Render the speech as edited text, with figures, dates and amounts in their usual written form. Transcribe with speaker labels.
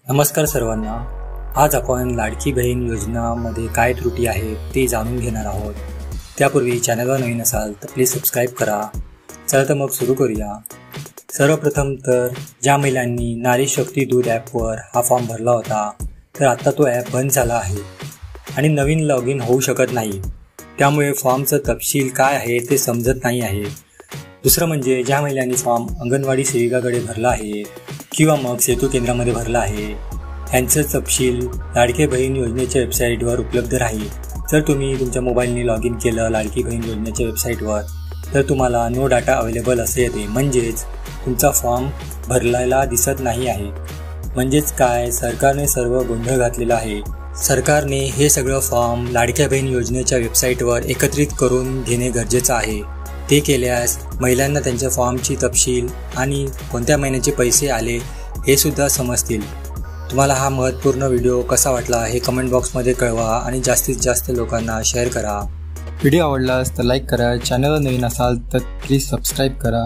Speaker 1: नमस्कार सर्वांना। आज आपण लाडकी बहीण योजनामध्ये काय त्रुटी आहेत ते जाणून घेणार आहोत। त्यापूर्वी चॅनलवर नवीन असाल तर प्लीज सबस्क्राईब करा। चला तर मग सुरू करूया। सर्वप्रथम तर ज्या महिलांनी नारी शक्ती दूध ॲपवर हा फॉर्म भरला होता तर आता तो ॲप बंद झाला आहे आणि नवीन लॉग इन होऊ शकत नाही। त्यामुळे फॉर्मचा तपशील काय आहे ते समजत नाही आहे। दुसरं म्हणजे ज्या महिलांनी फॉर्म अंगणवाडी सेविकाकडे भरला आहे किंवा मग सेतू केंद्रामध्ये भरला आहे यांचं तपशील लाडकी बहीण योजनेच्या वेबसाईटवर उपलब्ध राहील। जर तुम्ही तुमच्या मोबाईलने लॉग इन केलं लाडकी बहीण योजनेच्या वेबसाईटवर तर तुम्हाला नो डाटा अवेलेबल असे येते, म्हणजेच तुमचा फॉर्म भरलेला दिसत नाही आहे। म्हणजेच काय, सरकारने सर्व गोंधळ घातलेला आहे। सरकारने हे सगळं फॉर्म लाडक्या बहीण योजनेच्या वेबसाईटवर एकत्रित करून घेणे गरजेचं आहे। ते केल्यास महिलांना त्यांच्या फॉर्मची तपशील आणि कोणत्या महिन्याचे पैसे आले हे सुद्धा समजतील। तुम्हाला हा महत्त्वपूर्ण व्हिडिओ कसा वाटला हे कमेंट बॉक्समध्ये कळवा आणि जास्तीत जास्त लोकांना शेअर करा।
Speaker 2: व्हिडिओ आवडलास तर लाईक करा, चॅनलवर नवीन असाल तर प्लीज सबस्क्राईब करा।